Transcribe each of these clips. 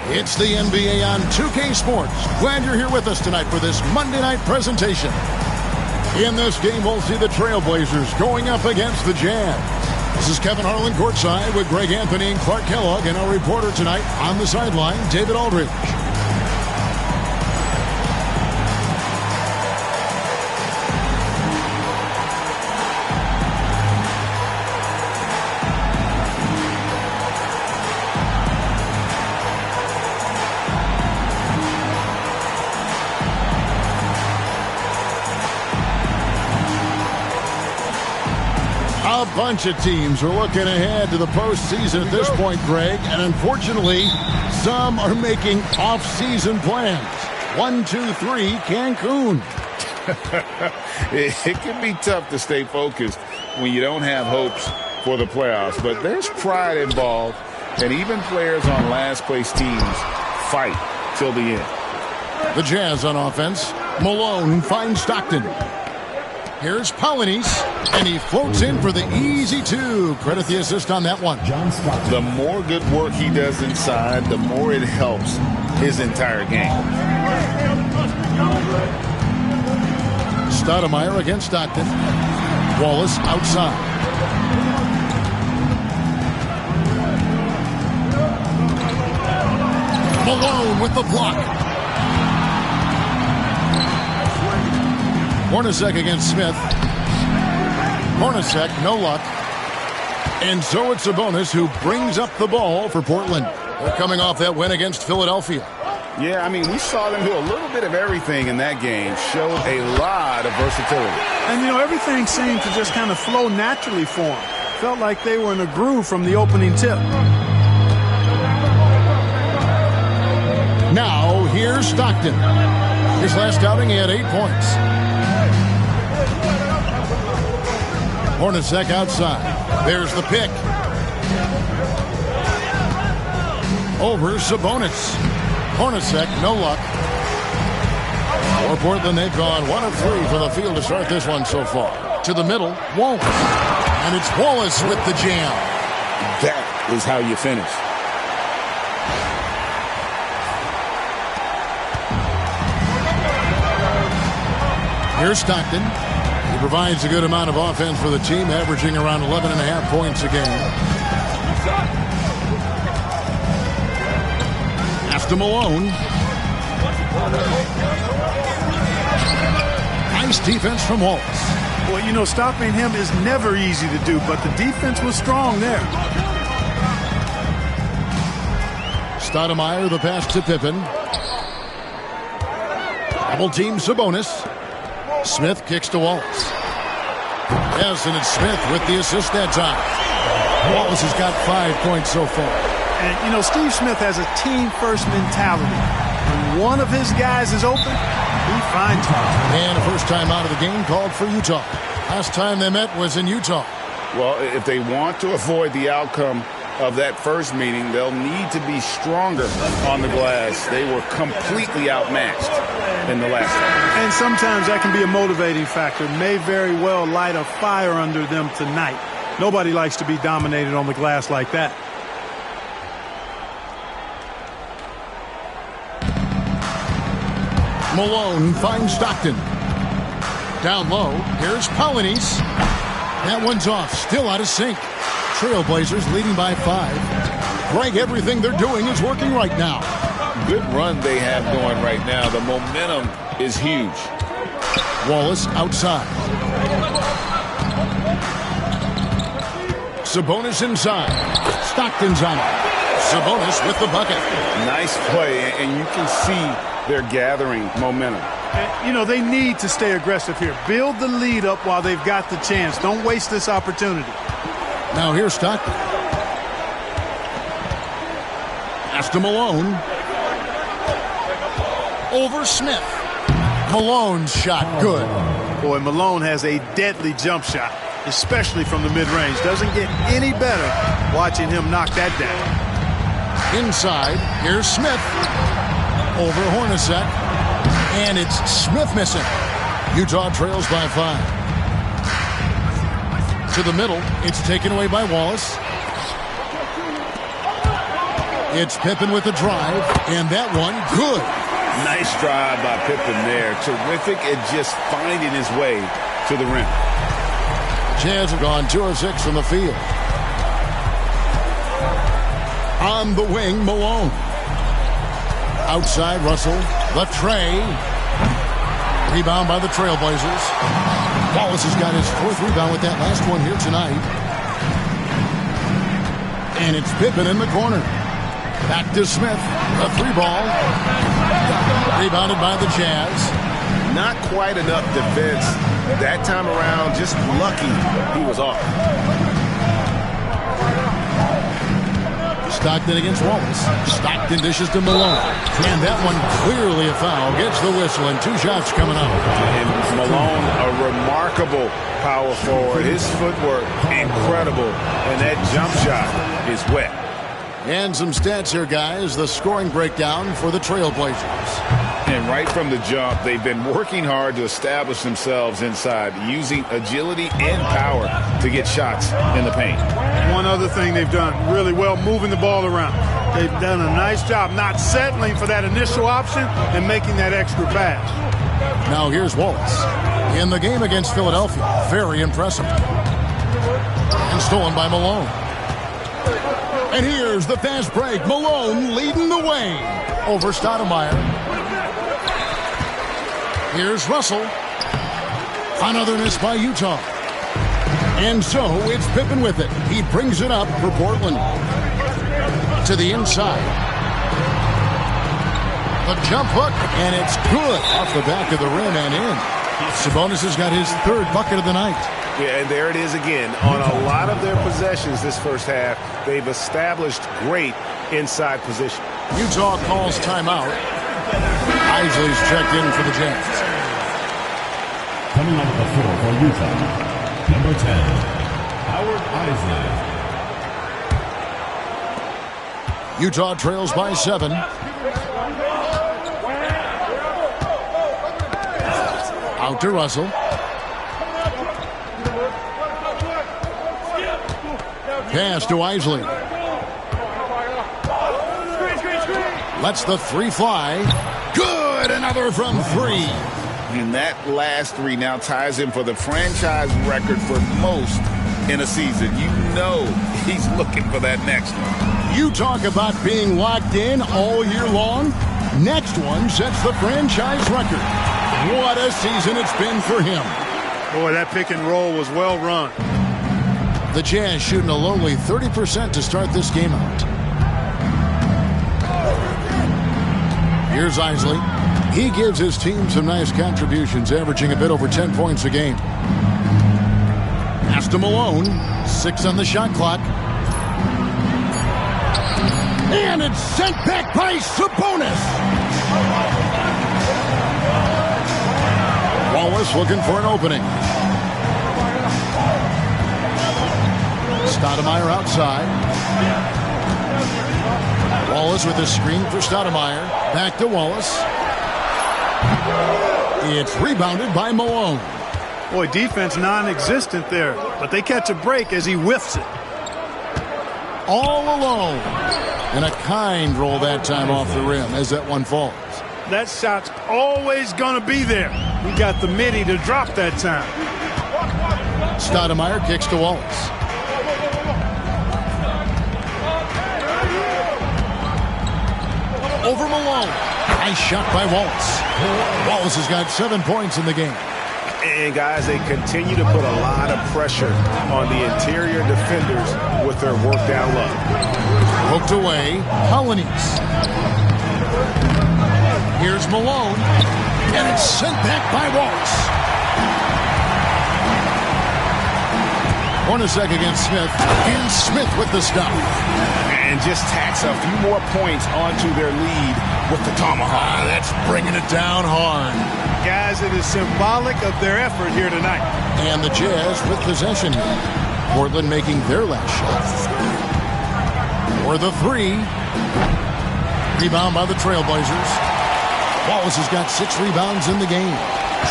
It's the NBA on 2K Sports. Glad you're here with us tonight for this Monday night presentation. In this game, we'll see the Trailblazers going up against the Jazz. This is Kevin Harlan courtside with Greg Anthony and Clark Kellogg, and our reporter tonight on the sideline, David Aldridge. A bunch of teams are looking ahead to the postseason at this point, Greg, and unfortunately, some are making off-season plans. 1, 2, 3, Cancun. It can be tough to stay focused when you don't have hopes for the playoffs, but there's pride involved, and even players on last-place teams fight till the end. The Jazz on offense. Malone finds Stockton. Here's Polynice, and he floats in for the easy two. Credit the assist on that one. The more good work he does inside, the more it helps his entire game. Stoudemire against Stockton. Wallace outside. Malone with the block. Hornacek against Smith. Hornacek, no luck. And so it's Sabonis who brings up the ball for Portland. They're coming off that win against Philadelphia. Yeah, I mean, we saw them do a little bit of everything in that game. Showed a lot of versatility. And, you know, everything seemed to just kind of flow naturally for them. Felt like they were in a groove from the opening tip. Now, here's Stockton. His last outing, he had 8 points. Hornacek outside. There's the pick. Over Sabonis. Hornacek, no luck. For Portland, they've gone 1 of 3 from the field to start this one so far. To the middle, Wallace. And it's Wallace with the jam. That is how you finish. Here's Stockton. He provides a good amount of offense for the team, averaging around 11.5 points a game. Pass to Malone. Nice defense from Wallace. Well, you know, stopping him is never easy to do, but the defense was strong there. Stoudemire, the pass to Pippen. Double team Sabonis. Smith kicks to Wallace. Yes, and it's Smith with the assist that time. Wallace has got 5 points so far. And, you know, Steve Smith has a team-first mentality. When one of his guys is open, he finds him. And a first time out of the game called for Utah. Last time they met was in Utah. Well, if they want to avoid the outcome of that first meeting, they'll need to be stronger on the glass. They were completely outmatched in the last one. And sometimes that can be a motivating factor. May very well light a fire under them tonight. Nobody likes to be dominated on the glass like that. Malone finds Stockton. Down low, here's Polynice. That one's off, still out of sync. Trailblazers leading by 5. Greg, everything they're doing is working right now. Good run they have going right now. The momentum is huge. Wallace outside. Sabonis inside. Stockton's on it. Sabonis with the bucket. Nice play, and you can see they're gathering momentum. And, you know, they need to stay aggressive here. Build the lead up while they've got the chance. Don't waste this opportunity. Now here's Stockton. Pass to Malone. Over Smith. Malone's shot good. Boy, Malone has a deadly jump shot, especially from the mid-range. Doesn't get any better watching him knock that down. Inside, here's Smith. Over Hornacek. And it's Smith missing. Utah trails by 5. To the middle, it's taken away by Wallace. It's Pippen with the drive, and that one good. Nice drive by Pippen there. Terrific at just finding his way to the rim. Jazz have gone 2 of 6 from the field. On the wing, Malone. Outside, Russell. The tray. Rebound by the Trailblazers. Wallace has got his 4th rebound with that last one here tonight. And it's Pippen in the corner. Back to Smith. A 3-ball. Rebounded by the Jazz. Not quite enough defense that time around. Just lucky he was off. Stockton against Wallace. Stockton dishes to Malone. And that one clearly a foul. Gets the whistle and 2 shots coming up. And Malone, a remarkable power forward. His footwork, incredible. And that jump shot is wet. And some stats here, guys. The scoring breakdown for the Trailblazers. And right from the jump, they've been working hard to establish themselves inside, using agility and power to get shots in the paint. One other thing they've done really well, moving the ball around. They've done a nice job not settling for that initial option and making that extra pass. Now here's Wallace. In the game against Philadelphia, very impressive. And stolen by Malone. And here's the fast break. Malone leading the way over Stoudemire. Here's Russell. Another miss by Utah. And so it's Pippen with it. He brings it up for Portland. To the inside. The jump hook, and it's good off the back of the rim and in. Sabonis has got his 3rd bucket of the night. Yeah, and there it is again. On a lot of their possessions this first half, they've established great inside position. Utah calls timeout. Isley's checked in for the Jazz. Coming off the floor for Utah, number 10, Howard Isley. Utah trails by 7. Out to Russell. Pass to Isley. Lets the 3 fly. Good! Another from 3. And that last 3 now ties him for the franchise record for most in a season. You know he's looking for that next one. You talk about being locked in all year long. Next one sets the franchise record. What a season it's been for him. Boy, that pick and roll was well run. The Jazz shooting a lonely 30% to start this game out. Here's Isley. He gives his team some nice contributions, averaging a bit over 10 points a game. Pass to Malone. 6 on the shot clock. And it's sent back by Sabonis. Wallace looking for an opening. Stoudemire outside. Wallace with a screen for Stoudemire. Back to Wallace. It's rebounded by Malone. Boy, defense non-existent there, but they catch a break as he whiffs it. All alone. And a kind roll that time off the rim as that one falls. That shot's always going to be there. He got the midi to drop that time. Stoudemire kicks to Wallace. Over Malone. Nice shot by Wallace. Wallace has got 7 points in the game. And, guys, they continue to put a lot of pressure on the interior defenders with their work down low. Hooked away. Hollanese. Here's Malone. And it's sent back by Wallace. Hornacek against Smith. And Smith with the stop. And just tacks a few more points onto their lead with the tomahawk. That's bringing it down hard. Guys, it is symbolic of their effort here tonight. And the Jazz with possession here. Portland making their last shot. For the 3. Rebound by the Trailblazers. Wallace has got 6 rebounds in the game.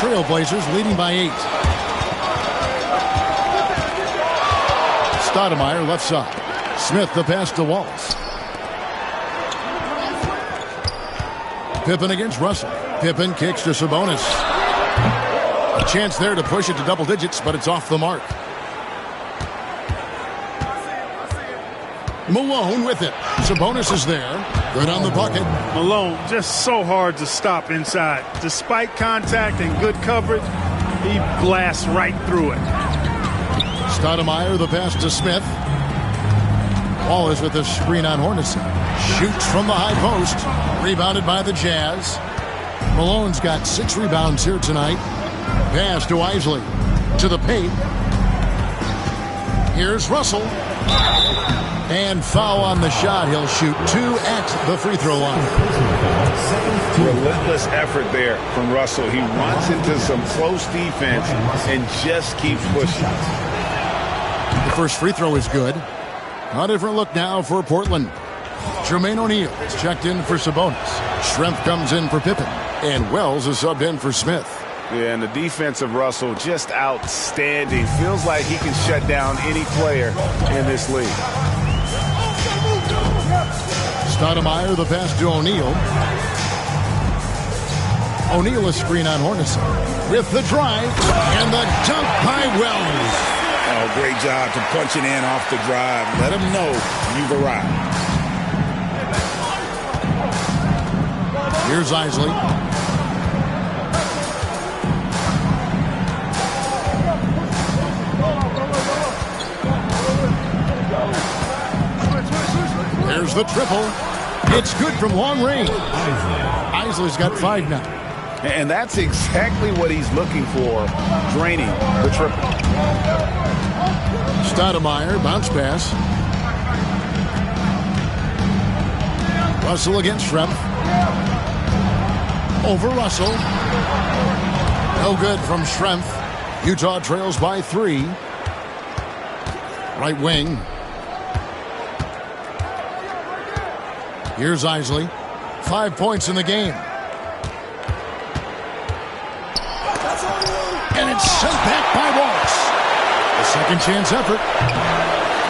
Trailblazers leading by 8. Stoudemire left side. Smith the pass to Wallace. Pippen against Russell. Pippen kicks to Sabonis. A chance there to push it to double digits, but it's off the mark. Malone with it. Sabonis is there. Good on the bucket. Malone just so hard to stop inside. Despite contact and good coverage, he blasts right through it. Stoudemire, the pass to Smith. Wallace with a screen on Hornacek. Shoots from the high post. Rebounded by the Jazz. Malone's got 6 rebounds here tonight. Pass to Isley. To the paint. Here's Russell. And foul on the shot. He'll shoot 2 at the free throw line. Relentless effort there from Russell. He runs into some close defense and just keeps pushing. The first free throw is good. A different look now for Portland. Jermaine O'Neal is checked in for Sabonis. Schrempf comes in for Pippen. And Wells is subbed in for Smith. Yeah, and the defense of Russell just outstanding. Feels like he can shut down any player in this league. Stoudemire, the pass to O'Neal. O'Neal a screen on Hornacek. With the drive and the dunk by Wells. Oh, great job to punch it in off the drive. Let him know you've arrived. Here's Isley. There's the triple. It's good from long range. Isley's got 5 now. And that's exactly what he's looking for, draining the triple. Stoudemire, bounce pass. Russell against Schrempf. Over Russell. No good from Schrempf. Utah trails by 3. Right wing. Here's Isley. 5 points in the game. And it's sent back by Wallace. A second chance effort.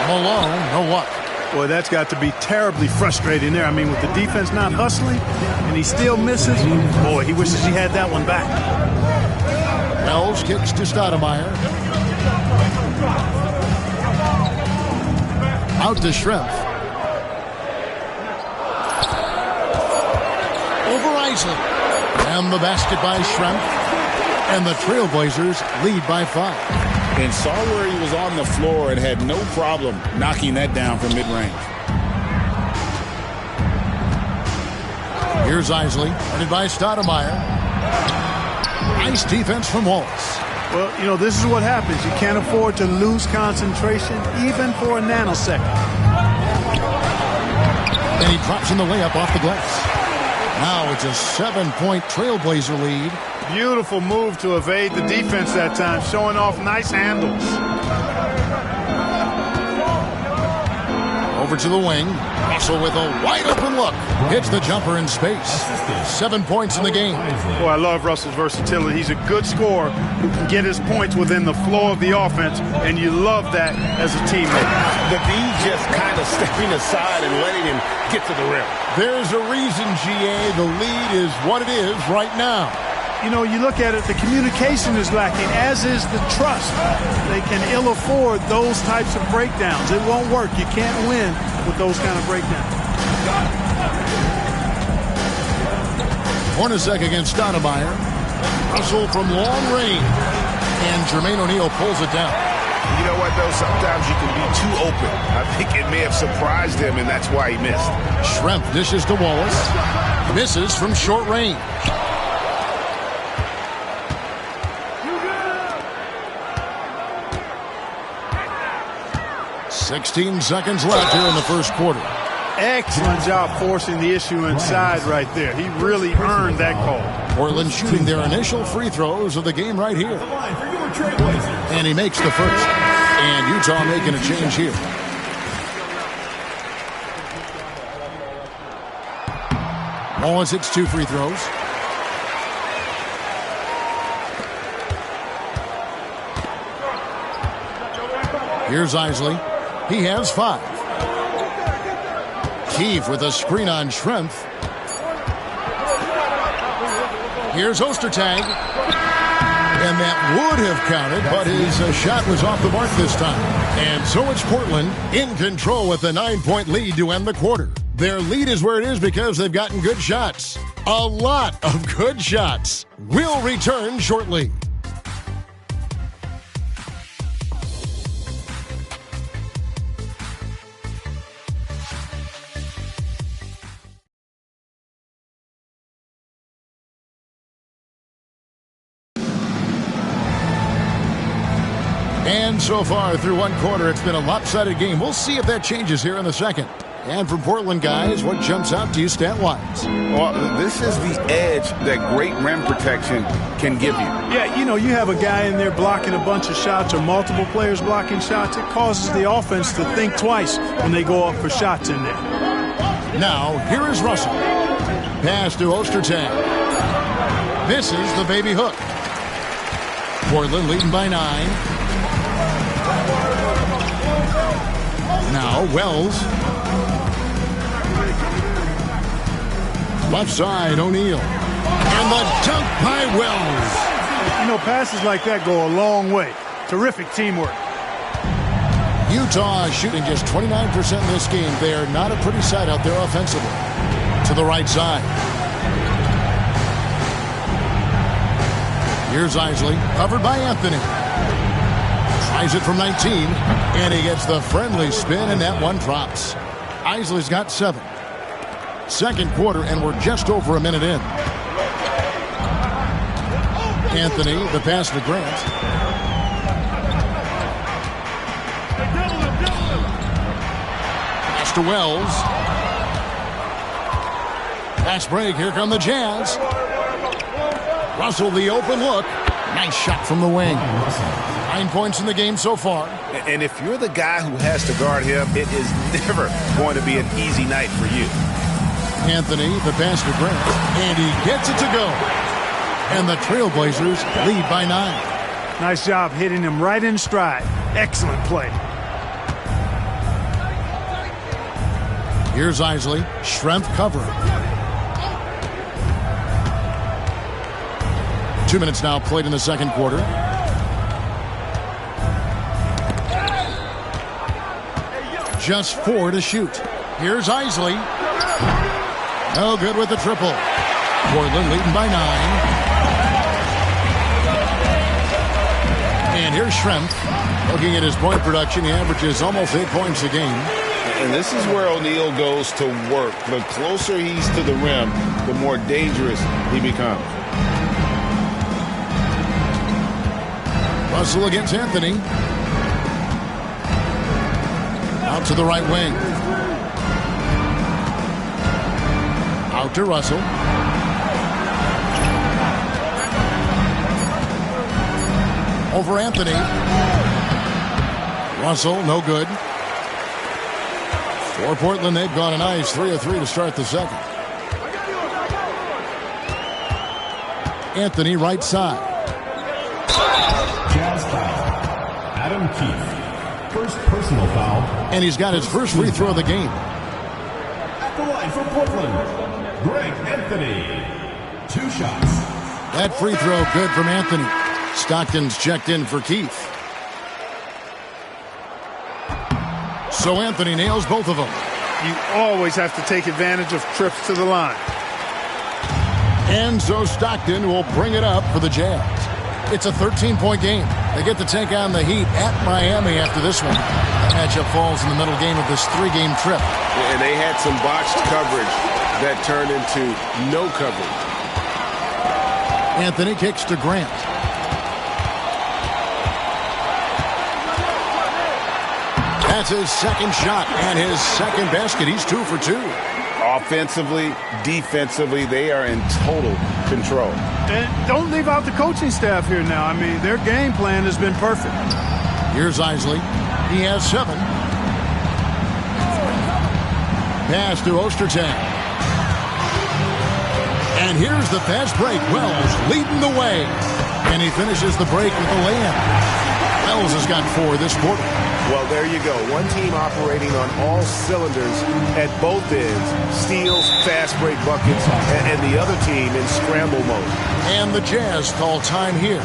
Malone, no luck. Boy, that's got to be terribly frustrating there. I mean, with the defense not hustling and he still misses, boy, he wishes he had that one back. Wells kicks to Stoudemire. Out to Schrempf. Over Isley. And the basket by Schrempf. And the Trailblazers lead by 5. And saw where he was on the floor and had no problem knocking that down from mid-range. Here's Isley, guarded by Stoudemire. Nice defense from Wallace. Well, you know, this is what happens. You can't afford to lose concentration, even for a nanosecond. And he drops in the layup off the glass. Now it's a 7-point Trailblazer lead. Beautiful move to evade the defense that time, showing off nice handles. Over to the wing. Russell with a wide open look. Hits the jumper in space. 7 points in the game. Boy, I love Russell's versatility. He's a good scorer who can get his points within the flow of the offense, and you love that as a teammate. The D just kind of stepping aside and letting him get to the rim. There's a reason, GA, the lead is what it is right now. You know, you look at it, the communication is lacking, as is the trust. They can ill afford those types of breakdowns. It won't work. You can't win with those kind of breakdowns. Hornacek against Stoudemire. Russell from long range. And Jermaine O'Neal pulls it down. You know what, though? Sometimes you can be too open. I think it may have surprised him, and that's why he missed. Schrempf dishes to Wallace. Misses from short range. 16 seconds left here in the first quarter. Excellent job forcing the issue inside right there. He really earned that call. Portland shooting their initial free throws of the game right here. And he makes the first. And Utah making a change here. Wallace hits 2 free throws. Here's Isley. He has 5. Keefe with a screen on Schrempf. Here's Ostertag. And that would have counted, but his shot was off the mark this time. And so it's Portland in control with a 9-point lead to end the quarter. Their lead is where it is because they've gotten good shots. A lot of good shots. We'll return shortly. And so far through one quarter, it's been a lopsided game. We'll see if that changes here in the second. And from Portland, guys, what jumps out to you stat-wise? Well, this is the edge that great rim protection can give you. Yeah, you know, you have a guy in there blocking a bunch of shots or multiple players blocking shots. It causes the offense to think twice when they go up for shots in there. Now, here is Russell. Pass to Ostertag. Misses the baby hook. Portland leading by 9. Now, Wells. Left side, O'Neal. And the dunk by Wells. You know, passes like that go a long way. Terrific teamwork. Utah shooting just 29% in this game. They are not a pretty sight out there offensively. To the right side. Here's Isley, covered by Anthony. Tries it from 19, and he gets the friendly spin, and that one drops. Isley's got 7. Second quarter, and we're just over a minute in. Anthony, the pass to Grant. Pass to Wells. Pass break, here come the Jazz. Russell, the open look. Nice shot from the wing. 9 points in the game so far. And if you're the guy who has to guard him, it is never going to be an easy night for you. Anthony, the pass to Grant, and he gets it to go. And the Trailblazers lead by 9. Nice job hitting him right in stride. Excellent play. Here's Isley, Schrempf covering. 2 minutes now played in the second quarter. Just 4 to shoot. Here's Isley. No good with the triple. Portland leading by 9. And here's Schrempf. Looking at his point production, he averages almost 8 points a game. And this is where O'Neal goes to work. The closer he's to the rim, the more dangerous he becomes. Russell against Anthony. Out to the right wing. Out to Russell. Over Anthony. Russell, no good. For Portland, they've gone a nice 3 of 3 to start the second. Anthony, right side. Jazz foul. Adam Keefe. First personal foul. And he's got his first free throw of the game. At the line for Portland, Greg Anthony. 2 shots. That free throw good from Anthony. Stockton's checked in for Keefe. So Anthony nails both of them. You always have to take advantage of trips to the line. And so Stockton will bring it up for the Jazz. It's a 13-point game. They get to take on the Heat at Miami after this one. That matchup falls in the middle game of this 3-game trip. And they had some botched coverage that turned into no coverage. Anthony kicks to Grant. That's his second shot and his second basket. He's 2 for 2. Offensively, defensively, they are in total control. And don't leave out the coaching staff here now. I mean, their game plan has been perfect. Here's Isley. He has 7. Pass to Ostertag. And here's the fast break. Wells leading the way. And he finishes the break with a layup. Wells has got 4 this quarter. Well, there you go. One team operating on all cylinders at both ends. Steals, fast break buckets, and the other team in scramble mode. And the Jazz call time here.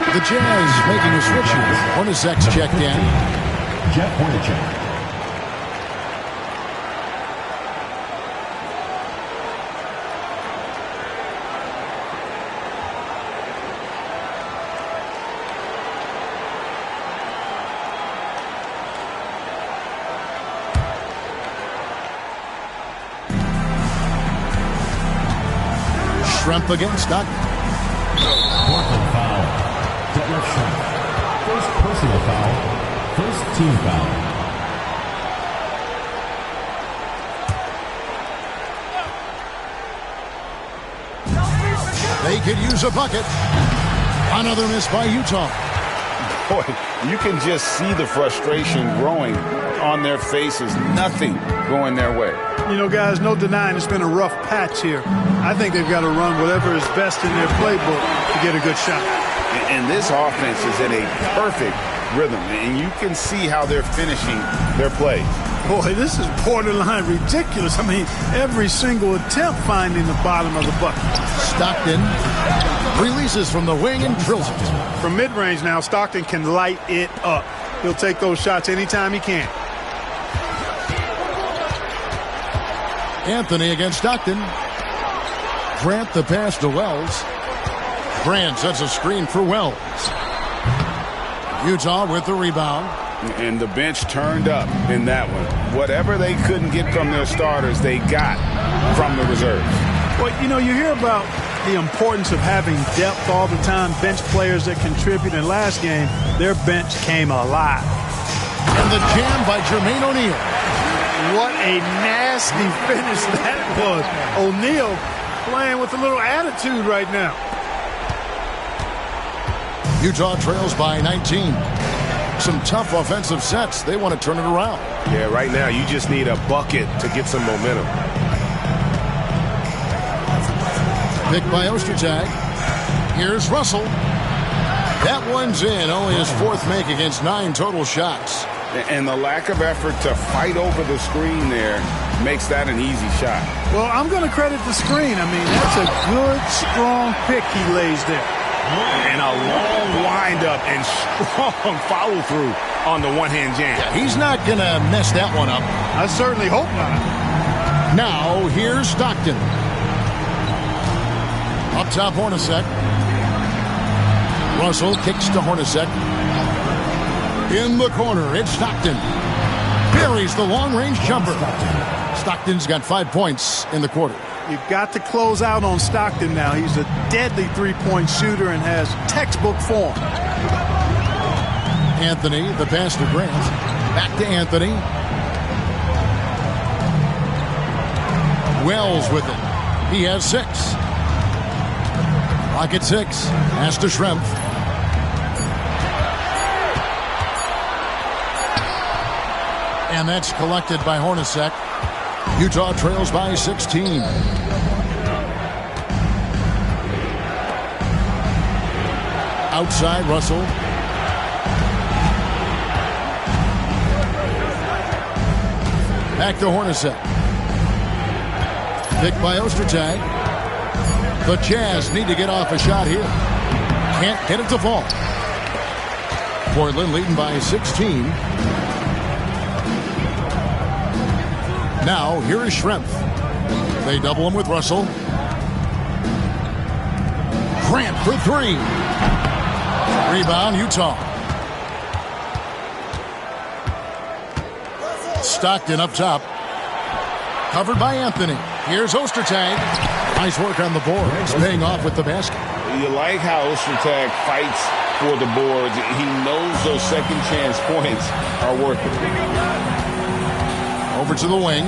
The Jazz making a switch here. Hornacek's checked in. Jeff Hornacek. Schrempf against Stockton. Portland foul. Detlef Schrempf. First personal foul. First team foul. They could use a bucket. Another miss by Utah. Boy, you can just see the frustration growing on their faces. Nothing going their way. You know, guys, no denying it's been a rough patch here. I think they've got to run whatever is best in their playbook to get a good shot. And this offense is in a perfect rhythm, and you can see how they're finishing their plays. Boy, this is borderline ridiculous. I mean, every single attempt finding the bottom of the bucket. Stockton releases from the wing and drills it. From mid-range now, Stockton can light it up. He'll take those shots anytime he can. Anthony against Stockton. Grant the pass to Wells. Grant sets a screen for Wells. Utah with the rebound. And the bench turned up in that one. Whatever they couldn't get from their starters, they got from the reserves. Well, you know, you hear about the importance of having depth all the time, bench players that contribute. In last game, their bench came alive. And the jam by Jermaine O'Neal. What a nasty finish that was. O'Neal playing with a little attitude right now. Utah trails by 19. Some tough offensive sets. They want to turn it around. Yeah, right now you just need a bucket to get some momentum. Picked by Ostertag. Here's Russell. That one's in. Only his 4th make against 9 total shots. And the lack of effort to fight over the screen there makes that an easy shot. Well, I'm going to credit the screen. I mean, that's a good, strong pick he lays there. And a long windup and strong follow-through on the one-hand jam. Yeah, he's not going to mess that one up. I certainly hope not. Now, here's Stockton. Up top, Hornacek. Russell kicks to Hornacek. In the corner, it's Stockton. Buries the long-range jumper. Stockton's got 5 points in the quarter. You've got to close out on Stockton now. He's a deadly three-point shooter and has textbook form. Anthony, the pass to Grant. Back to Anthony. Wells with it. He has 6. Rocket 6. Pass to Schrempf. And that's collected by Hornacek. Utah trails by 16. Outside, Russell. Back to Hornacek. Picked by Ostertag. The Jazz need to get off a shot here. Can't get it to fall. Portland leading by 16. Now, here is Schrempf. They double him with Russell. Grant for 3. Rebound, Utah. Stockton up top. Covered by Anthony. Here's Ostertag. Nice work on the board. He's paying off with the basket. you like how Ostertag fights for the boards. He knows those second chance points are worth it. Over to the wing.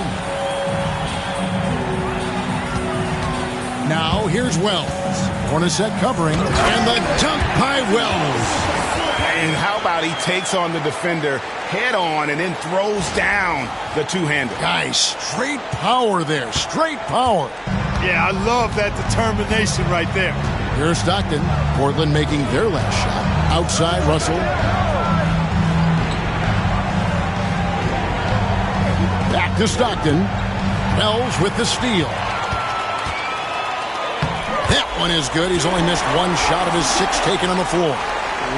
Now here's Wells. Hornacek covering, and the dunk by Wells. And how about he takes on the defender head on and then throws down the two-hander. Guys, straight power there. Straight power. Yeah, I love that determination right there. Here's Stockton. Portland making their last shot. Outside, Russell. Back to Stockton. Wells with the steal. That one is good. He's only missed one shot of his 6 taken on the floor.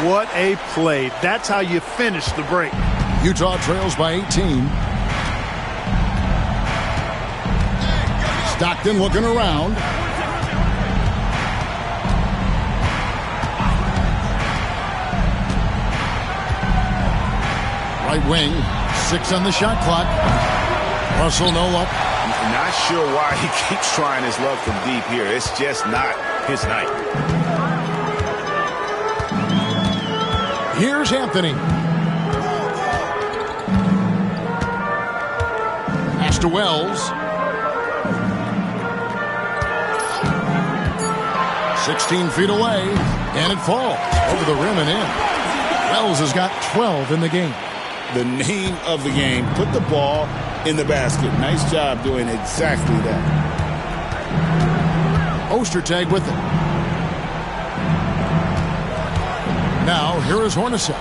What a play. That's how you finish the break. Utah trails by 18. Stockton looking around. Right wing, 6 on the shot clock. Russell no luck. Not sure why he keeps trying his luck from deep here. It's just not his night. Here's Anthony. Pass to Wells. 16 feet away, and it falls over the rim and in. Wells has got 12 in the game. The name of the game, put the ball in the basket. Nice job doing exactly that. Ostertag with it. Now, here is Hornacek.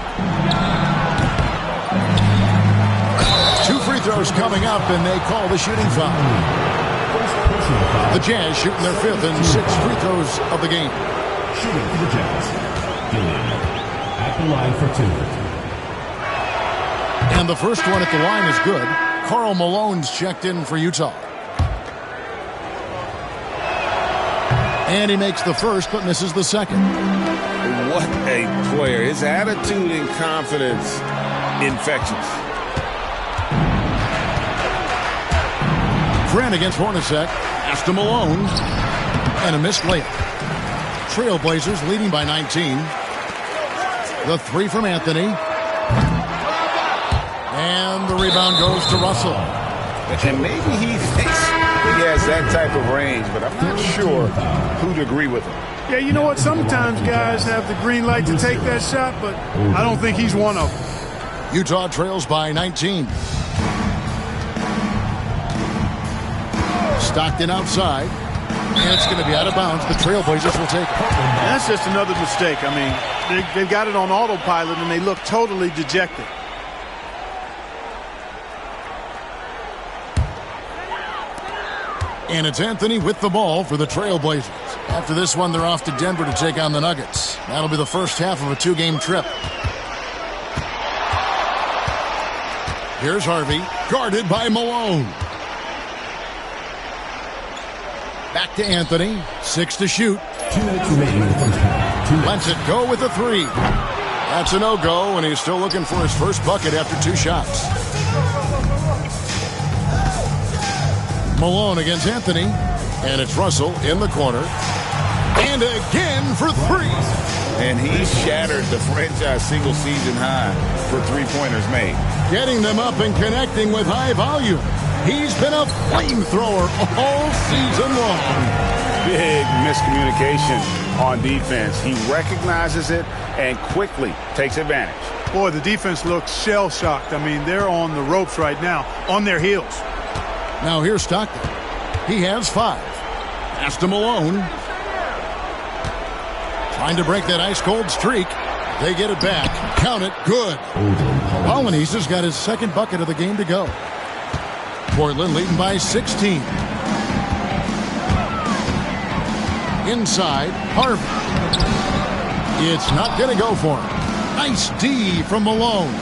2 free throws coming up, and they call the shooting foul. The Jazz shooting their 5th and 6th free throws of the game. Shooting for the Jazz. Gillian at the line for 2. And the first one at the line is good. Karl Malone's checked in for Utah. And he makes the first, but misses the second. What a player. His attitude and confidence, infectious. Friend against Hornacek. Pass to Malone. And a missed layup. Trailblazers leading by 19. The 3 from Anthony. And the rebound goes to Russell. And maybe he thinks he has that type of range, but I'm not sure who'd agree with him. Yeah, you know what? Sometimes guys have the green light to take that shot, but I don't think he's one of them. Utah trails by 19. Stockton outside. And it's going to be out of bounds. The Trailblazers will take it. And that's just another mistake. I mean, they've got it on autopilot, and they look totally dejected. And it's Anthony with the ball for the Trailblazers. After this one, they're off to Denver to take on the Nuggets. That'll be the first half of a 2-game trip. Here's Harvey, guarded by Malone. Back to Anthony, 6 to shoot. 2 minutes remaining in the first half. Lets it go with a 3. That's a no-go, and he's still looking for his first bucket after 2 shots. Malone against Anthony, and it's Russell in the corner. And again for 3. And he shattered the franchise single-season high for three-pointers made. Getting them up and connecting with high volume. He's been a flamethrower all season long. Big miscommunication on defense. He recognizes it and quickly takes advantage. Boy, the defense looks shell-shocked. I mean, they're on the ropes right now, on their heels. Now here's Stockton. He has 5. Pass to Malone. Trying to break that ice-cold streak. They get it back. Count it. Good. Polonese got his second bucket of the game to go. Portland leading by 16. Inside, Harvey. It's not going to go for him. Nice D from Malone.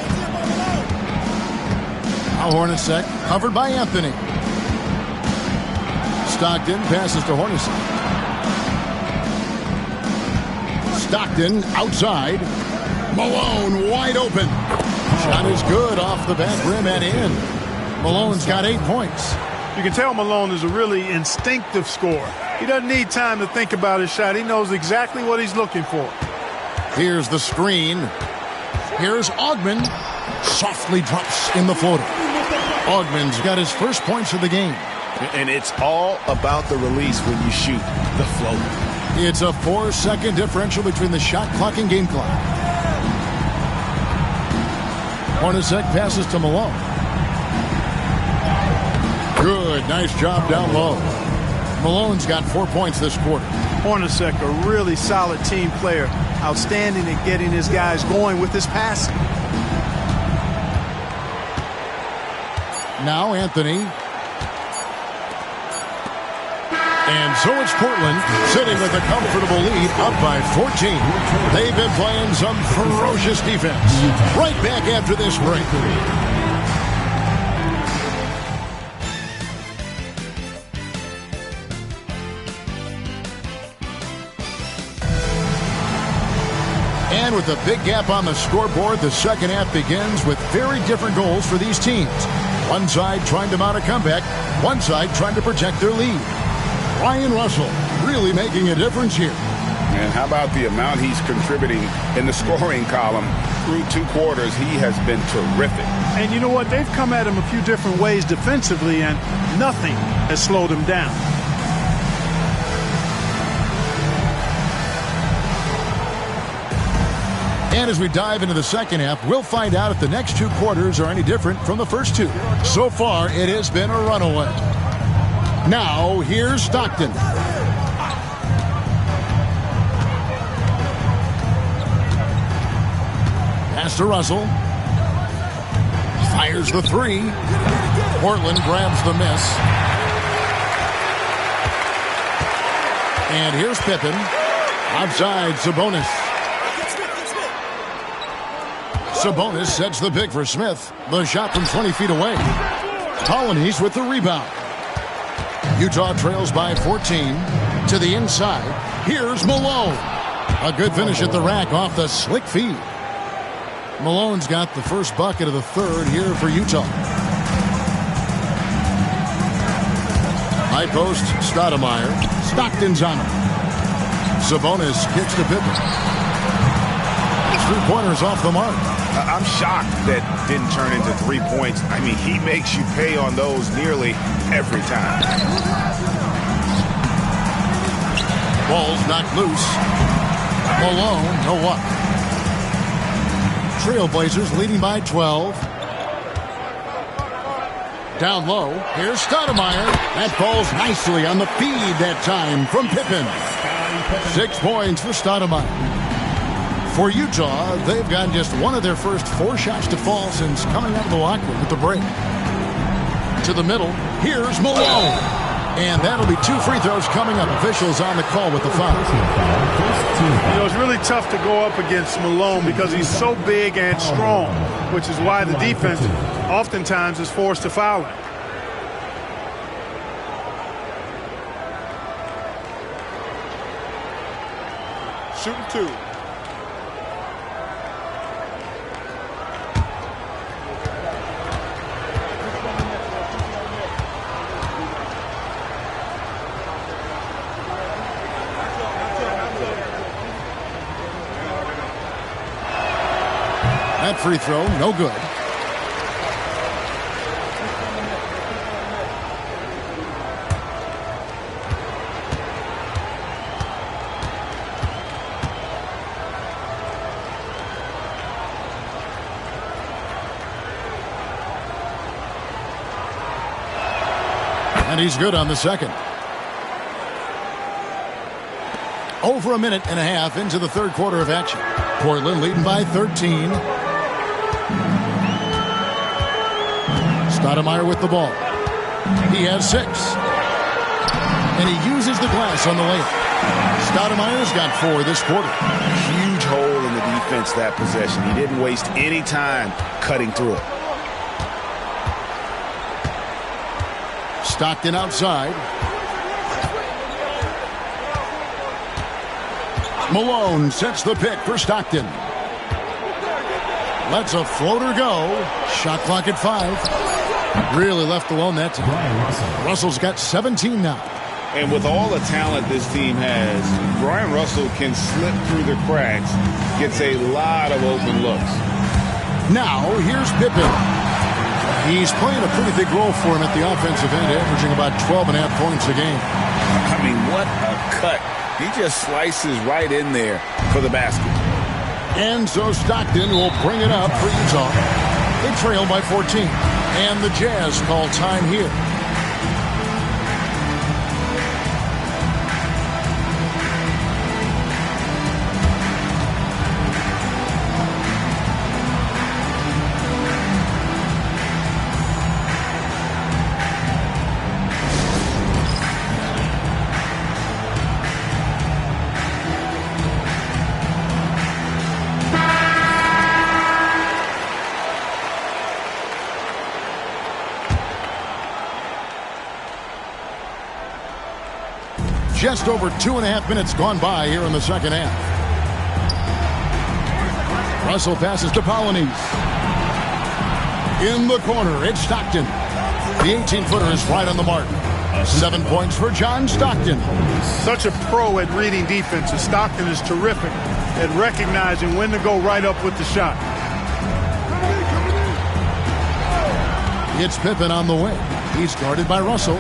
Now Hornacek covered by Anthony. Stockton passes to Hornacek. Stockton outside. Malone wide open. Shot is good off the back rim and in. Malone's got 8 points. You can tell Malone is a really instinctive scorer. He doesn't need time to think about his shot. He knows exactly what he's looking for. Here's the screen. Here's Augmon. Softly drops in the floater. Augmon's got his first points of the game. And it's all about the release when you shoot the floater. It's a 4-second differential between the shot clock and game clock. Hornacek passes to Malone. Good, nice job down low. Malone's got 4 points this quarter. Hornacek, a really solid team player. Outstanding at getting his guys going with his passing. Now Anthony. And so it's Portland sitting with a comfortable lead up by 14. They've been playing some ferocious defense. Right back after this break. And with a big gap on the scoreboard, the second half begins with very different goals for these teams. One side trying to mount a comeback, one side trying to protect their lead. Ryan Russell really making a difference here. And how about the amount he's contributing in the scoring column through 2 quarters? He has been terrific. And you know what? They've come at him a few different ways defensively, and nothing has slowed him down. And as we dive into the second half, we'll find out if the next 2 quarters are any different from the first 2. So far, it has been a runaway. Now, here's Stockton. Pass to Russell. Fires the 3. Portland grabs the miss. And here's Pippen. Outside, Sabonis. Sabonis sets the pick for Smith. The shot from 20 feet away. Colonies with the rebound. Utah trails by 14. To the inside. Here's Malone. A good finish at the rack off the slick feed. Malone's got the first bucket of the third here for Utah. High post, Stoudemire. Stockton's on him. Sabonis kicks to Pippen. 3-pointers off the mark. I'm shocked that didn't turn into 3 points. I mean, he makes you pay on those nearly every time. Ball's knocked loose. Malone, no luck. Trailblazers leading by 12. Down low, here's Stoudemire. That falls nicely on the feed that time from Pippen. 6 points for Stoudemire. For Utah, they've gotten just one of their first 4 shots to fall since coming out of the locker room at the break. To the middle, here's Malone. And that'll be 2 free throws coming up. Officials on the call with the foul. You know, it's really tough to go up against Malone because he's so big and strong, which is why the defense oftentimes is forced to foul him. Shooting 2. That free throw, no good. And he's good on the second. Over a minute and a half into the third quarter of action. Portland leading by 13. Stoudemire with the ball. He has 6. And he uses the glass on the layup. Stoudemire's got 4 this quarter. Huge hole in the defense that possession. He didn't waste any time cutting through it. Stockton outside. Malone sets the pick for Stockton. Lets a floater go. Shot clock at 5. Really left alone that time. Russell's got 17 now. And with all the talent this team has, Brian Russell can slip through the cracks, gets a lot of open looks. Now, here's Pippen. He's playing a pretty big role for him at the offensive end, averaging about 12.5 points a game. I mean, what a cut. He just slices right in there for the basket. And so Stockton will bring it up for Utah. They trail by 14. And the Jazz call time here. Just over 2.5 minutes gone by here in the second half. Russell passes to Polynice. In the corner, it's Stockton. The 18-footer is right on the mark. 7 points for John Stockton. Such a pro at reading defenses. Stockton is terrific at recognizing when to go right up with the shot. It's Pippen on the wing. He's guarded by Russell.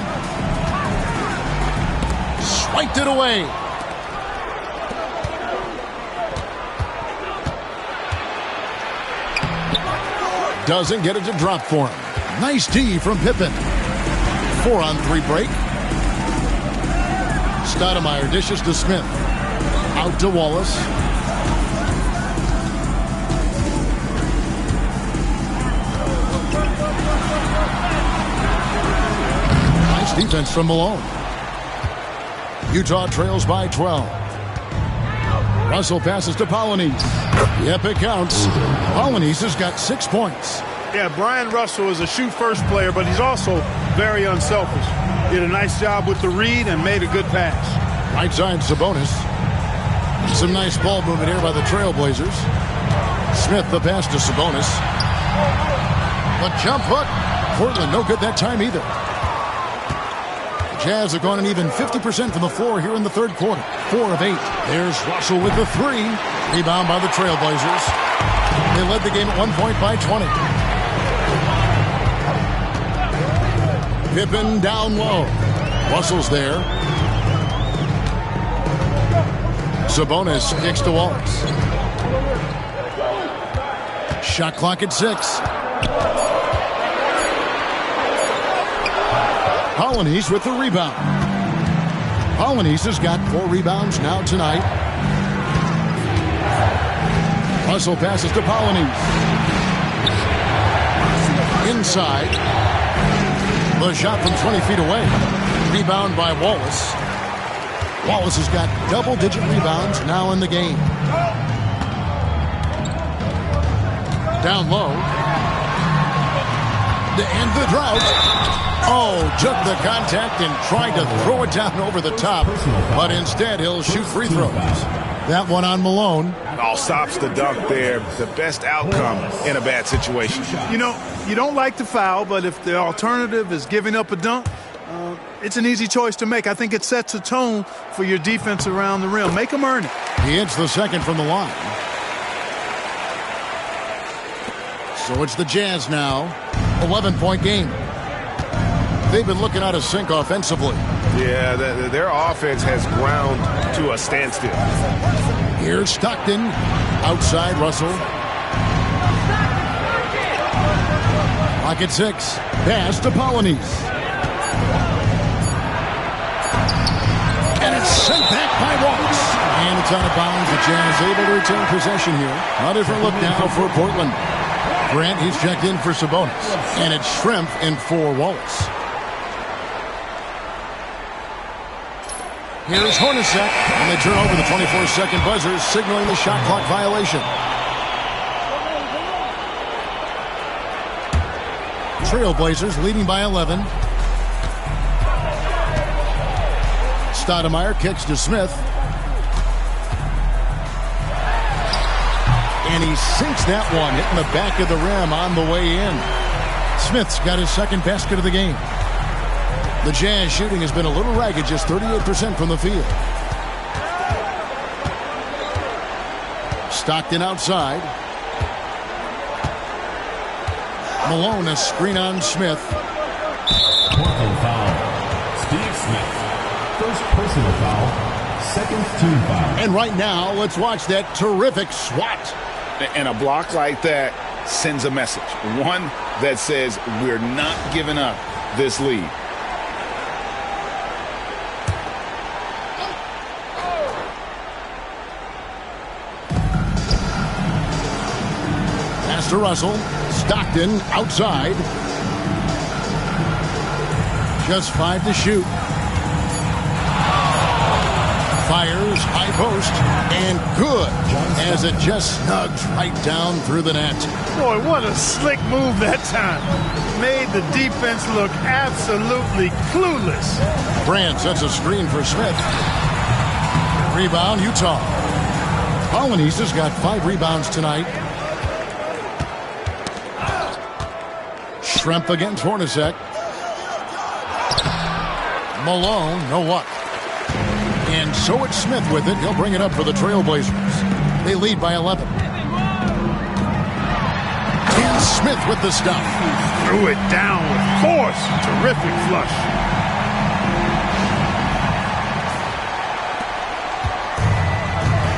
Swiped it away. Doesn't get it to drop for him. Nice D from Pippen. 4-on-3 break. Stoudemire dishes to Smith. Out to Wallace. Nice defense from Malone. Utah trails by 12. Russell passes to Polynice. Yep, it counts. Polynice has got 6 points. Yeah, Brian Russell is a shoot-first player, but he's also very unselfish. Did a nice job with the read and made a good pass. Right side, Sabonis. Some nice ball movement here by the Trailblazers. Smith the pass to Sabonis. The jump hook. Portland no good that time either. Jazz have gone an even 50% from the floor here in the third quarter. 4 of 8. There's Russell with the 3. Rebound by the Trailblazers. They led the game at 1 point by 20. Pippen down low. Russell's there. Sabonis kicks to Wallace. Shot clock at 6. Polynice with the rebound. Polynice has got 4 rebounds now tonight. Russell passes to Polynice. Inside. The shot from 20 feet away. Rebound by Wallace. Wallace has got double-digit rebounds now in the game. Down low. To end the drought. Oh, took the contact and tried to throw it down over the top. But instead, he'll shoot free throws. That one on Malone. All stops the dunk there. The best outcome in a bad situation. You know, you don't like to foul, but if the alternative is giving up a dunk, it's an easy choice to make. I think it sets a tone for your defense around the rim. Make them earn it. He hits the second from the line. So it's the Jazz now. 11-point game. They've been looking out of sync offensively. Yeah, their offense has ground to a standstill. Here's Stockton. Outside Russell. Clock at 6. Pass to Polynice. And it's sent back by Wallace. And it's out of bounds. The Jazz able to retain possession here. A different look now for Portland. Grant, he's checked in for Sabonis. And it's Schrempf in for Wallace. Here's Hornacek, and they turn over the 24-second buzzer, signaling the shot clock violation. Trailblazers leading by 11. Stoudemire kicks to Smith. And he sinks that one, hitting the back of the rim on the way in. Smith's got his second basket of the game. The Jazz shooting has been a little ragged, just 38% from the field. Stockton outside. Malone, a screen on Smith. Portland foul. Steve Smith. First personal foul. Second team foul. And right now, let's watch that terrific swat. And a block like that sends a message. One that says we're not giving up this lead. Pass to Russell. Stockton outside. Just 5 to shoot. Fires, high post, and good as it just snugs right down through the net. Boy, what a slick move that time. Made the defense look absolutely clueless. Brand sets a screen for Smith. Rebound, Utah. Polonese got 5 rebounds tonight. Schrempf against Hornacek. Malone, no luck. And so it's Smith with it. He'll bring it up for the Trailblazers. They lead by 11. And Smith with the stop. Threw it down with force. Terrific flush.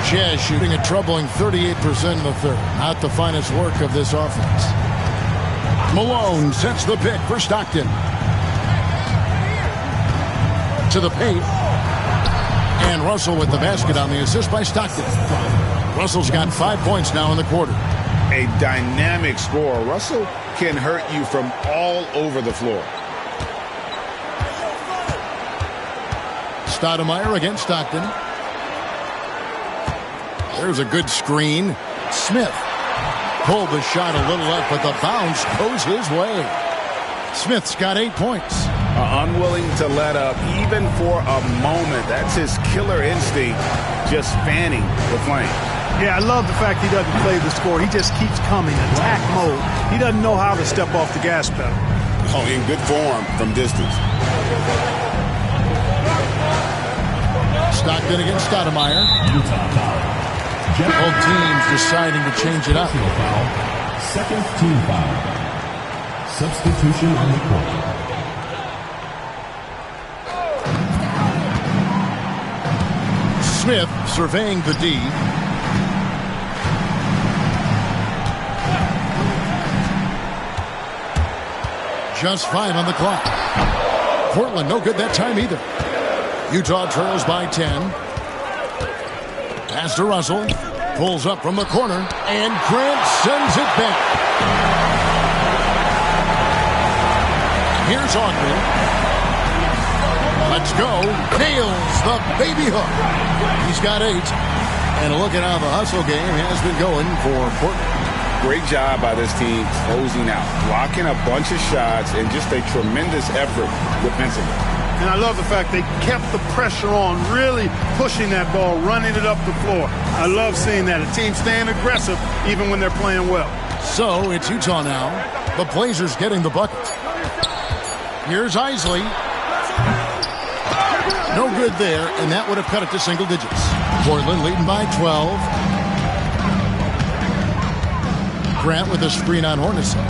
Jazz shooting a troubling 38% in the third. Not the finest work of this offense. Malone sets the pick for Stockton. To the paint. And Russell with the basket on the assist by Stockton. Russell's got 5 points now in the quarter. A dynamic scorer. Russell can hurt you from all over the floor. Stoudemire against Stockton. There's a good screen. Smith pulled the shot a little up, but the bounce goes his way. Smith's got 8 points. Unwilling to let up even for a moment. That's his killer instinct, just fanning the flame. Yeah, I love the fact he doesn't play the score. He just keeps coming, attack mode. He doesn't know how to step off the gas pedal. Oh, in good form from distance. Stockton against Stoudemire. Utah foul. Both teams deciding to change it up. Personal foul. Second team foul. Substitution on the court. Smith surveying the D. Just 5 on the clock. Portland no good that time either. Utah trails by 10. Pass to Russell. Pulls up from the corner. And Grant sends it back. Here's Augman. Let's go. Nails the baby hook. He's got 8. And look at how the hustle game has been going for Portland. Great job by this team closing out, blocking a bunch of shots, and just a tremendous effort defensively. And I love the fact they kept the pressure on, really pushing that ball, running it up the floor. I love seeing that. A team staying aggressive even when they're playing well. So it's Utah now. The Blazers getting the bucket. Here's Isley. No good there, and that would have cut it to single digits. Portland leading by 12. Grant with a screen on Hornacek.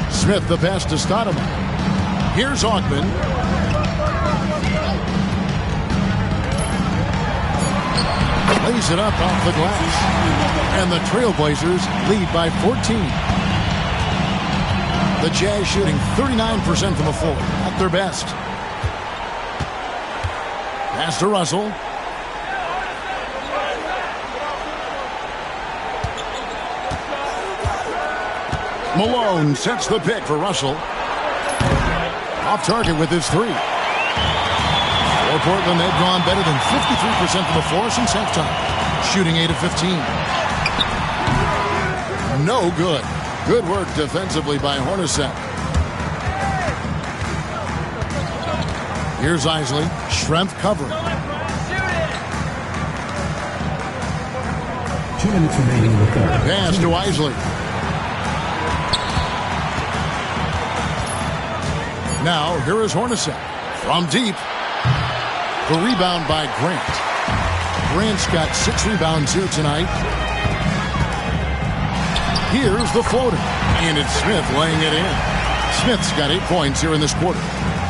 Smith the pass to Stoudemire. Here's Augman. Lays it up off the glass. And the Trailblazers lead by 14. The Jazz shooting 39% from the floor. At their best. Pass to Russell. Malone sets the pick for Russell. Off target with his 3. For Portland, they've gone better than 53% from the floor since halftime. Shooting 8 of 15. No good. Good work defensively by Hornacek. Here's Isley. Schrempf covering. 2 minutes remaining in the third. Pass to Isley. Now, here is Hornacek from deep. The rebound by Grant. Grant's got 6 rebounds here tonight. Here's the floater. And it's Smith laying it in. Smith's got 8 points here in this quarter.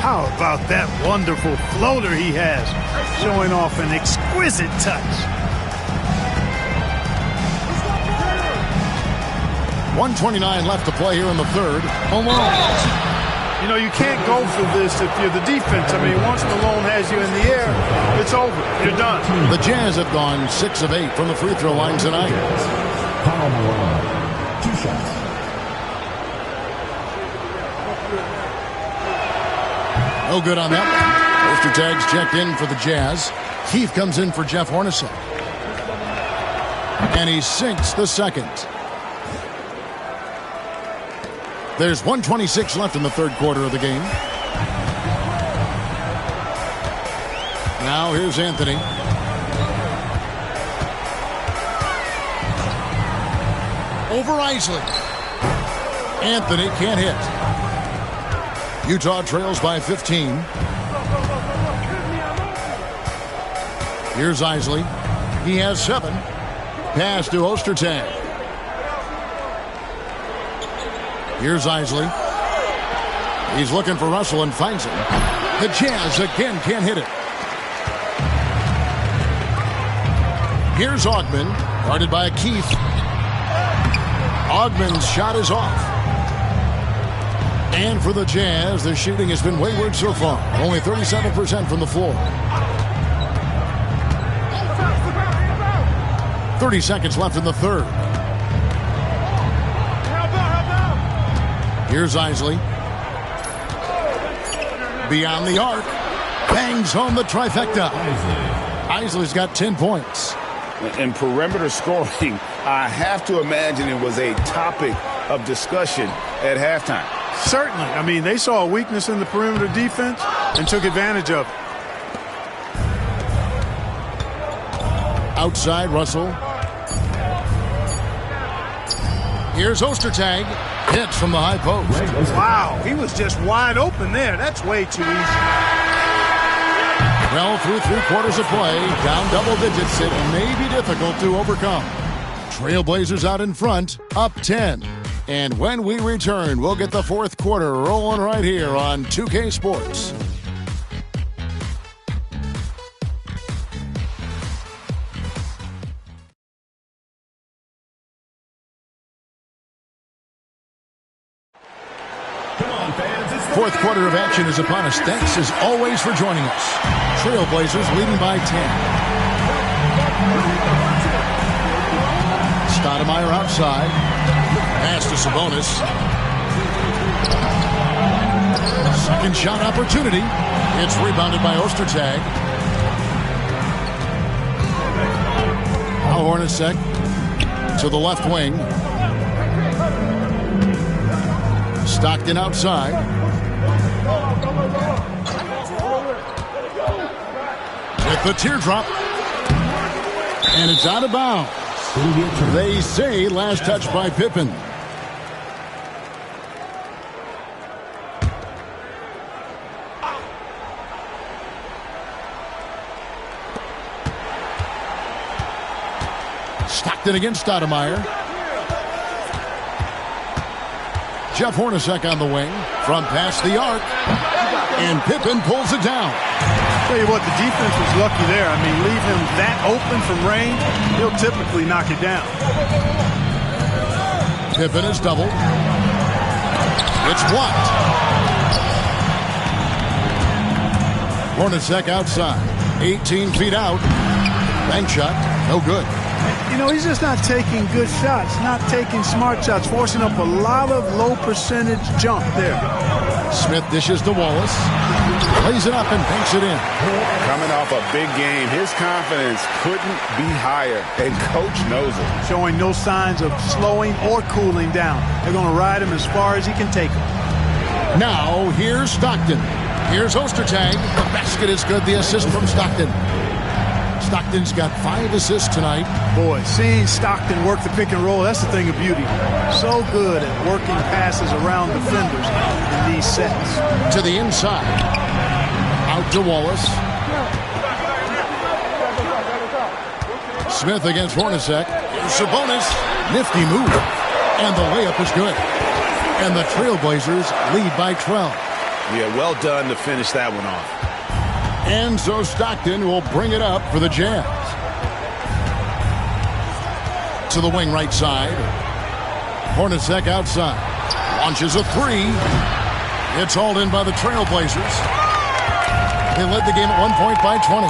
How about that wonderful floater he has, showing off an exquisite touch. 1:29 left to play here in the third. Malone. You know, you can't go for this if you're the defense. I mean, once Malone has you in the air, it's over. You're done. The Jazz have gone 6 of 8 from the free throw line tonight. Karl Malone, 2 shots. No good on that one. Ostertag's checked in for the Jazz. Keith comes in for Jeff Hornacek. And he sinks the second. There's 1:26 left in the third quarter of the game. Now here's Anthony. Over Isley. Anthony can't hit. Utah trails by 15. Here's Isley. He has 7. Pass to Ostertag. Here's Isley. He's looking for Russell and finds him. The Jazz again can't hit it. Here's Augman, guarded by Keith. Augman's shot is off. And for the Jazz, the shooting has been wayward so far. Only 37% from the floor. 30 seconds left in the third. Here's Isley. Beyond the arc. Bangs home the trifecta. Isley's got 10 points. In perimeter scoring, I have to imagine it was a topic of discussion at halftime. Certainly. I mean, they saw a weakness in the perimeter defense and took advantage of it. Outside, Russell. Here's Ostertag. Hits from the high post. Wow, he was just wide open there. That's way too easy. Well, through 3 quarters of play, down double digits, it may be difficult to overcome. Trailblazers out in front, up 10. And when we return, we'll get the fourth quarter rolling right here on 2K Sports. Fourth quarter of action is upon us. Thanks as always for joining us. Trailblazers leading by 10. Stoudemire outside. Pass to Sabonis. Second shot opportunity. It's rebounded by Ostertag. Now Hornacek to the left wing. Stockton outside. With the teardrop. And it's out of bounds. They say last touch by Pippen. Stockton against Stoudemire. Jeff Hornacek on the wing from past the arc. And Pippen pulls it down. Tell you what, the defense was lucky there. I mean, leave him that open from range, he'll typically knock it down. Pippen is doubled. It's blocked. Hornacek outside. 18 feet out. Bank shot. No good. You know, he's just not taking good shots, not taking smart shots, forcing up a lot of low percentage jump there. Smith dishes to Wallace. Lays it up and banks it in. Coming off a big game, his confidence couldn't be higher, and coach knows it. Showing no signs of slowing or cooling down. They're going to ride him as far as he can take him. Now, here's Stockton. Here's Ostertag. The basket is good. The assist from Stockton. Stockton's got 5 assists tonight. Boy, seeing Stockton work the pick and roll, that's the thing of beauty. So good at working passes around defenders in these sets. To the inside. Out to Wallace. Smith against Hornacek. Here's Sabonis. Nifty move. And the layup is good. And the Trailblazers lead by 12. Yeah, well done to finish that one off. And so Stockton will bring it up for the Jazz. To the wing right side. Hornacek outside. Launches a 3. It's hauled in by the Trailblazers. They led the game at 1 point by 20.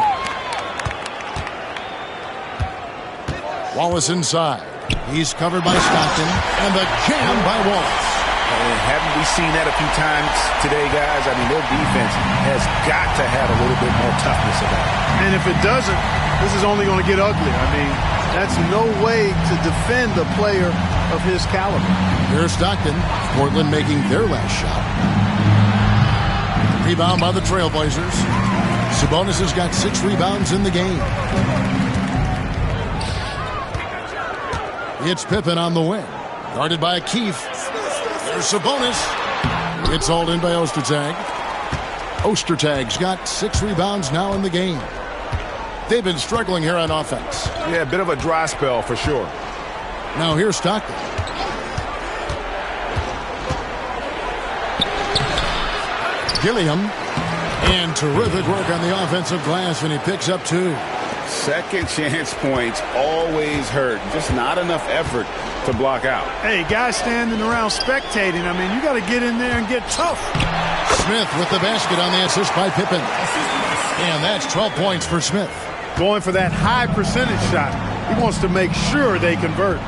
Wallace inside. He's covered by Stockton. And the jam by Wallace. Haven't we seen that a few times today, guys? I mean, their defense has got to have a little bit more toughness about it. And if it doesn't, this is only going to get ugly. I mean, that's no way to defend a player of his caliber. Here's Stockton. Portland making their last shot. Rebound by the Trailblazers. Sabonis has got 6 rebounds in the game. It's Pippen on the wing. Guarded by Keith. There's Sabonis. It's hauled in by Ostertag. Ostertag's got 6 rebounds now in the game. They've been struggling here on offense. Yeah, a bit of a dry spell for sure. Now here's Stockton. Gilliam. And terrific work on the offensive glass, and he picks up 2. Second chance points always hurt. Just not enough effort to block out. Hey, guys standing around spectating, I mean, you got to get in there and get tough. Smith with the basket on the assist by Pippen. And that's 12 points for Smith. Going for that high percentage shot. He wants to make sure they convert.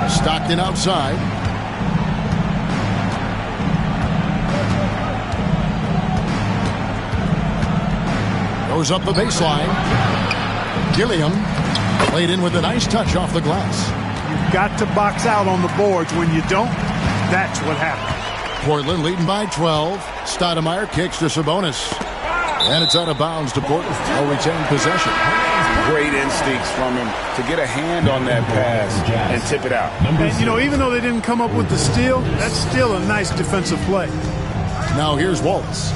Stockton outside. Goes up the baseline. Gilliam played in with a nice touch off the glass. You've got to box out on the boards. When you don't, that's what happens. Portland leading by 12. Stoudemire kicks to Sabonis. And it's out of bounds to Portland. They'll retain possession. Great instincts from him to get a hand on that pass and tip it out. And, you know, even though they didn't come up with the steal, that's still a nice defensive play. Now here's Wallace.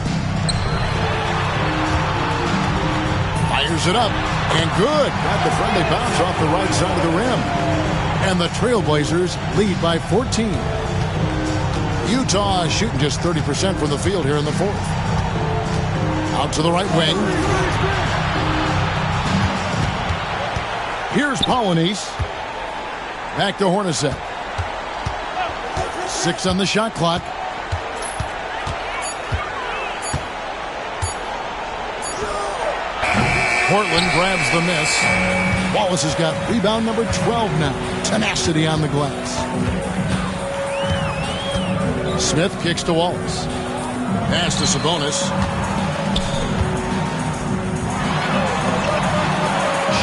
Fires it up. And good. Got the friendly bounce off the right side of the rim. And the Trailblazers lead by 14. Utah is shooting just 30% from the field here in the 4th. Out to the right wing. Here's Polynice. Back to Hornacek. 6 on the shot clock. Portland grabs the miss. Wallace has got rebound number 12 now. Tenacity on the glass. Smith kicks to Wallace. Pass to Sabonis.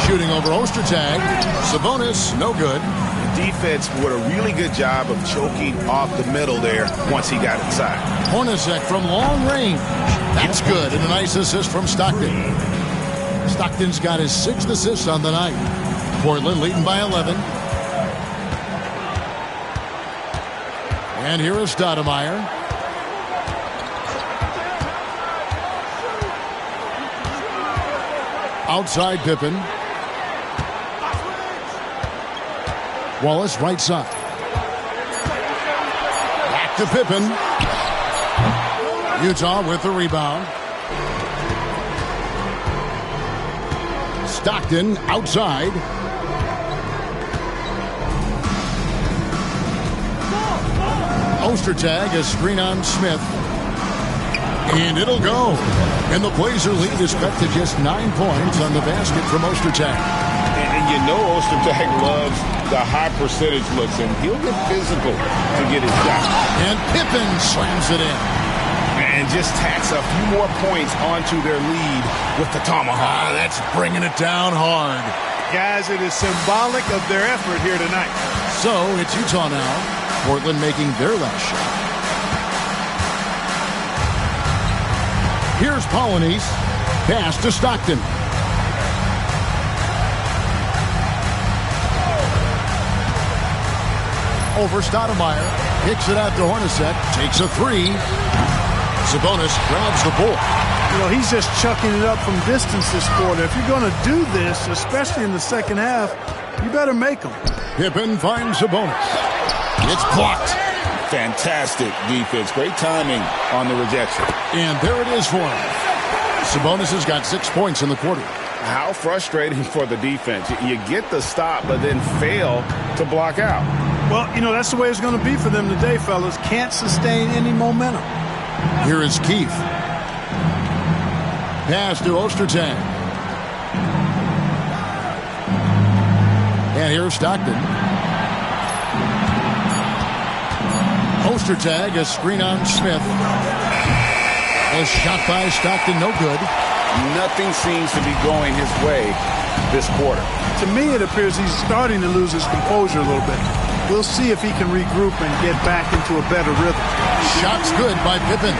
Shooting over Ostertag. Sabonis, no good. The defense did a really good job of choking off the middle there once he got inside. Hornacek from long range. That's good. And a nice assist from Stockton. Stockton's got his 6th assist on the night. Portland leading by 11. And here is Stoudemire. Outside Pippen. Wallace right side. Back to Pippen. Utah with the rebound. Stockton outside. Ostertag, a screen on Smith. And it'll go. And the Blazer lead is cut to just 9 points on the basket from Ostertag. And you know Ostertag loves the high percentage looks, and he'll get physical to get his shot. And Pippen slams it in. And just tacks a few more points onto their lead with the tomahawk. That's bringing it down hard. Guys, it is symbolic of their effort here tonight. So it's Utah now. Portland making their last shot. Here's Polynice. Pass to Stockton. Over Stoudemire. Kicks it out to Hornacek. Takes a three. Sabonis grabs the ball. You know, he's just chucking it up from distance this quarter. If you're going to do this, especially in the second half, you better make them. Pippen finds Sabonis. It's blocked. Fantastic defense. Great timing on the rejection. And there it is for him. Sabonis has got 6 points in the quarter. How frustrating for the defense. You get the stop, but then fail to block out. Well, you know, that's the way it's going to be for them today, fellas. Can't sustain any momentum. Here is Keith. Pass to Ostertag. And here's Stockton. Ostertag, a screen on Smith. A shot by Stockton, no good. Nothing seems to be going his way this quarter. To me, it appears he's starting to lose his composure a little bit. We'll see if he can regroup and get back into a better rhythm. Shot's good by Pippen.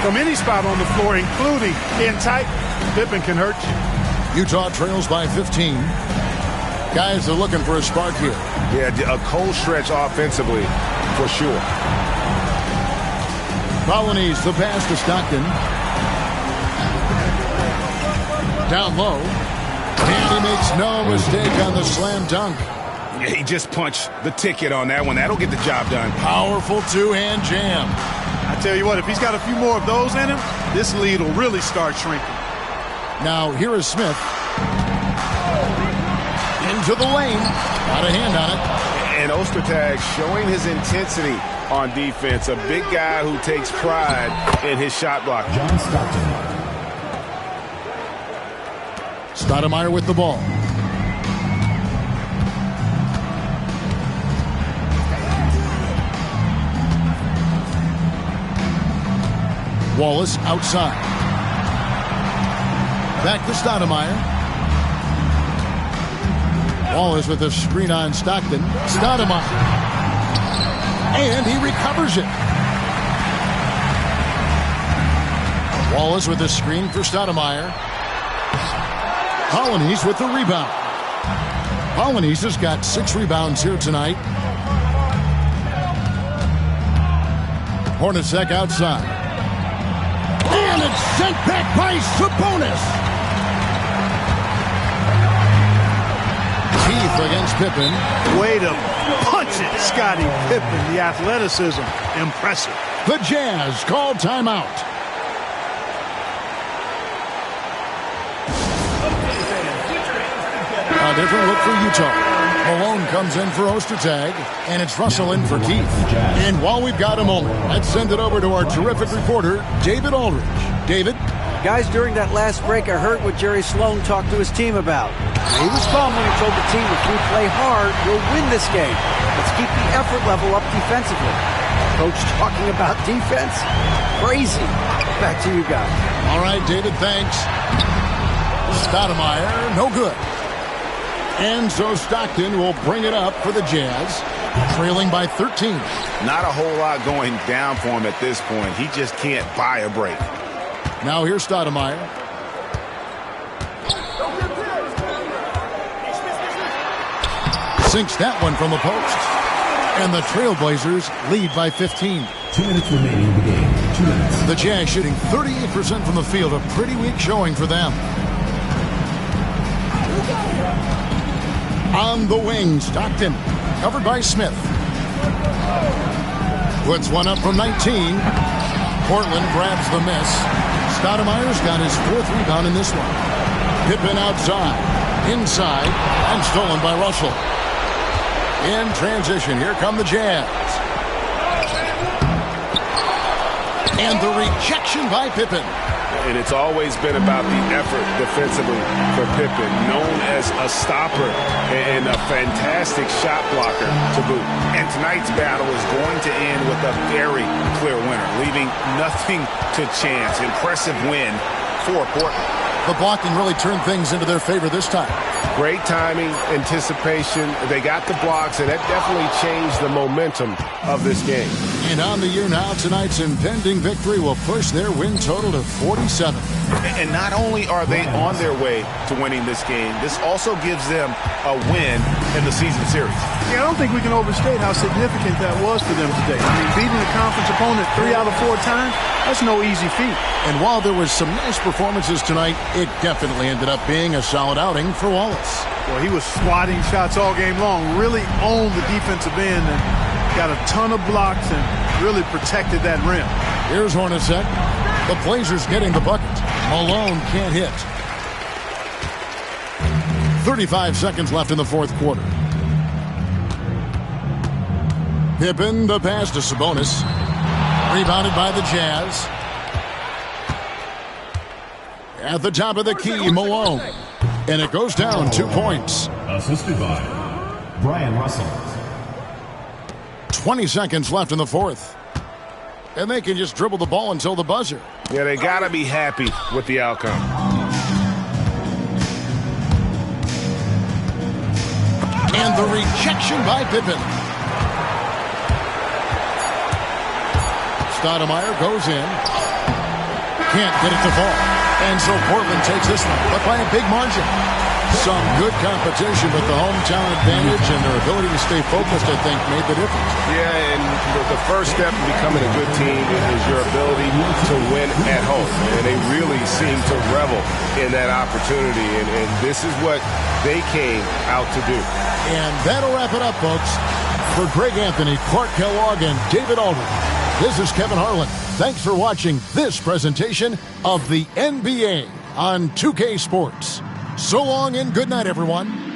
From any spot on the floor, including in tight, Pippen can hurt you. Utah trails by 15. Guys are looking for a spark here. Yeah, a cold stretch offensively, for sure. Colonies the pass to Stockton. Down low. And he makes no mistake on the slam dunk. Yeah, he just punched the ticket on that one. That'll get the job done. Powerful two-hand jam. I tell you what, if he's got a few more of those in him, this lead will really start shrinking. Now, here is Smith. Into the lane. Got a hand on it. And Ostertag showing his intensity on defense. A big guy who takes pride in his shot block. John Stockton. Stoudemire with the ball. Wallace outside. Back to Stoudemire. Wallace with a screen on Stockton. Stoudemire. And he recovers it. Wallace with a screen for Stoudemire. Colonies with the rebound. Colonies has got 6 rebounds here tonight. Hornacek outside. And it's sent back by Sabonis. Keith against Pippen. Way to punch it, Scottie Pippen. The athleticism, impressive. The Jazz call timeout. A different look for Utah. Malone comes in for Ostertag, and it's Russell in for Keith. And while we've got a moment, let's send it over to our terrific reporter, David Aldridge. David? Guys, during that last break, I heard what Jerry Sloan talked to his team about. He was bummed when he told the team, if we play hard, we'll win this game. Let's keep the effort level up defensively. Coach talking about defense? Crazy. Back to you guys. All right, David, thanks. Stoudemire, no good. And so Stockton will bring it up for the Jazz, trailing by 13. Not a whole lot going down for him at this point. He just can't buy a break. Now here's Stoudemire. Sinks that one from the post. And the Trailblazers lead by 15. 2 minutes remaining in the game. 2 minutes. The Jazz shooting 38% from the field. A pretty weak showing for them. On the wing, Stockton, covered by Smith. Puts one up from 19. Portland grabs the miss. Stoudemire's got his 4th rebound in this one. Pippen outside, inside, and stolen by Russell. In transition, here come the Jazz. And the rejection by Pippen. And it's always been about the effort defensively for Pippen, known as a stopper and a fantastic shot blocker to boot. And tonight's battle is going to end with a very clear winner, leaving nothing to chance. Impressive win for Portland. The blocking really turned things into their favor this time. Great timing, anticipation. They got the blocks, and that definitely changed the momentum of this game. And on the year now, tonight's impending victory will push their win total to 47. And not only are they on their way to winning this game, this also gives them a win in the season series. Yeah, I don't think we can overstate how significant that was for them today. I mean, beating a conference opponent 3 out of 4 times, that's no easy feat. And while there was some nice performances tonight, it definitely ended up being a solid outing for Wallace. Well, he was swatting shots all game long, really owned the defensive end and got a ton of blocks and really protected that rim. Here's Hornacek. The Blazers getting the bucket. Malone can't hit. 35 seconds left in the fourth quarter. Pippen, the pass to Sabonis. Rebounded by the Jazz. At the top of the key, Malone. And it goes down 2 points. Assisted by Brian Russell. 20 seconds left in the fourth. And they can just dribble the ball until the buzzer. Yeah, they got to be happy with the outcome. And the rejection by Pippen. Stoudemire goes in. Can't get it to fall. And so Portland takes this one, but by a big margin. Some good competition, but the hometown advantage and their ability to stay focused, I think, made the difference. Yeah, and the first step in becoming a good team is your ability to win at home. And they really seem to revel in that opportunity, and this is what they came out to do. And that'll wrap it up, folks. For Greg Anthony, Clark Kellogg, and David Aldridge, this is Kevin Harlan. Thanks for watching this presentation of the NBA on 2K Sports. So long and good night, everyone.